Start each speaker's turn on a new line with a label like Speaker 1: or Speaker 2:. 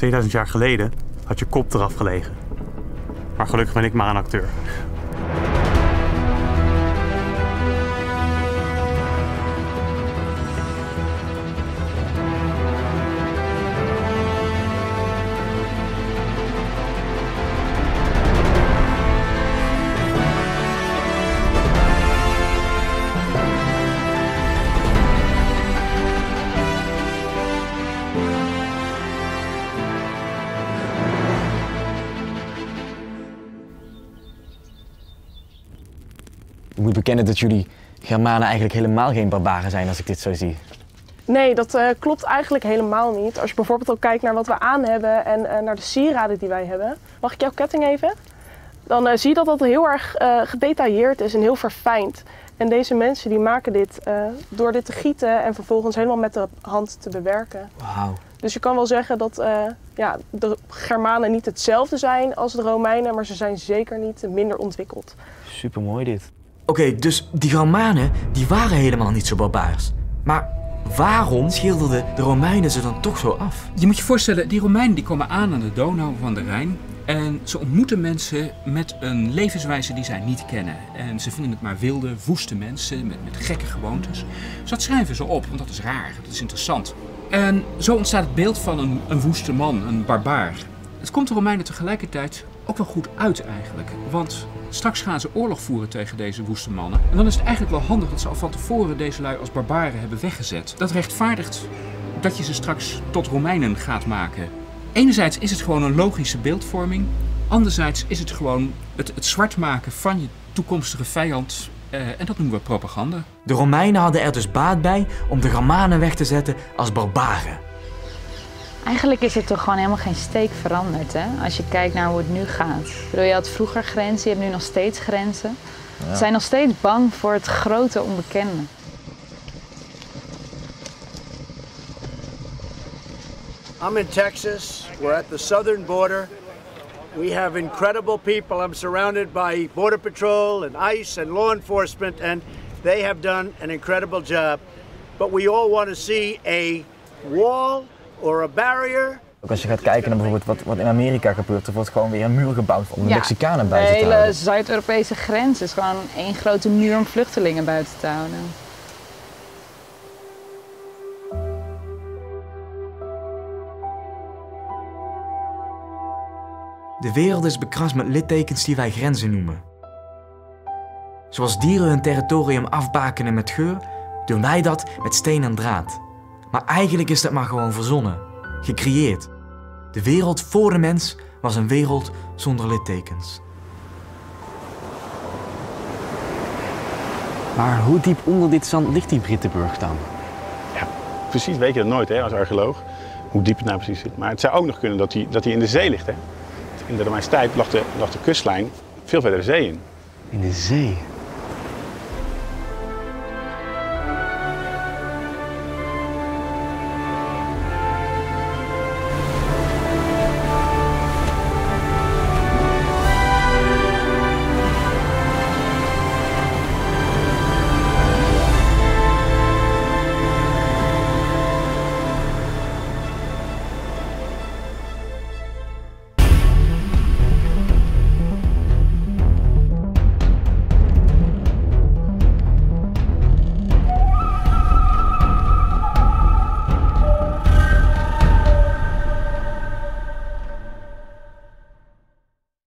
Speaker 1: 2000 jaar geleden had je kop eraf gelegen. Maar gelukkig ben ik maar een acteur.
Speaker 2: Ik moet bekennen dat jullie Germanen eigenlijk helemaal geen barbaren zijn als ik dit zo zie.
Speaker 3: Nee, dat klopt eigenlijk helemaal niet. Als je bijvoorbeeld ook kijkt naar wat we aan hebben en naar de sieraden die wij hebben. Mag ik jouw ketting even? Dan zie je dat dat heel erg gedetailleerd is en heel verfijnd. En deze mensen die maken dit door dit te gieten en vervolgens helemaal met de hand te bewerken.
Speaker 2: Wauw.
Speaker 3: Dus je kan wel zeggen dat de Germanen niet hetzelfde zijn als de Romeinen, maar ze zijn zeker niet minder ontwikkeld.
Speaker 2: Supermooi dit.
Speaker 4: Oké, dus die Germanen die waren helemaal niet zo barbaars. Maar waarom schilderden de Romeinen ze dan toch zo af?
Speaker 5: Je moet je voorstellen, die Romeinen die komen aan de Donau van de Rijn. En ze ontmoeten mensen met een levenswijze die zij niet kennen. En ze vinden het maar wilde, woeste mensen met gekke gewoontes. Dus dat schrijven ze op, want dat is raar, dat is interessant. En zo ontstaat het beeld van een woeste man, een barbaar. Het komt de Romeinen tegelijkertijd ook wel goed uit eigenlijk. Want straks gaan ze oorlog voeren tegen deze woeste mannen. En dan is het eigenlijk wel handig dat ze al van tevoren deze lui als barbaren hebben weggezet. Dat rechtvaardigt dat je ze straks tot Romeinen gaat maken. Enerzijds is het gewoon een logische beeldvorming. Anderzijds is het gewoon het zwart maken van je toekomstige vijand. En dat noemen we propaganda.
Speaker 4: De Romeinen hadden er dus baat bij om de Germanen weg te zetten als barbaren.
Speaker 6: Eigenlijk is het toch gewoon helemaal geen steek veranderd, hè? Als je kijkt naar hoe het nu gaat. Ik bedoel, je had vroeger grenzen, je hebt nu nog steeds grenzen. Ja. Ze zijn nog steeds bang voor het grote onbekende.
Speaker 7: I'm in Texas. We're at the southern border. We have incredible people. I'm surrounded by Border Patrol and ICE and law enforcement, and they have done an incredible job. But we all want to see a wall or a barrier.
Speaker 2: Ook als je gaat kijken naar bijvoorbeeld wat in Amerika gebeurt, er wordt gewoon weer een muur gebouwd om de Mexicanen buiten te houden.
Speaker 6: De hele Zuid-Europese grens is gewoon één grote muur om vluchtelingen buiten te houden.
Speaker 4: De wereld is bekrast met littekens die wij grenzen noemen. Zoals dieren hun territorium afbakenen met geur, doen wij dat met steen en draad. Maar eigenlijk is dat maar gewoon verzonnen, gecreëerd. De wereld voor de mens was een wereld zonder littekens.
Speaker 2: Maar hoe diep onder dit zand ligt die Brittenburg dan?
Speaker 8: Ja, precies weet je dat nooit hè, als archeoloog, hoe diep het nou precies zit. Maar het zou ook nog kunnen dat hij in de zee ligt. Hè? In de Romeinse tijd lag de kustlijn veel verder de zee in.
Speaker 2: In de zee?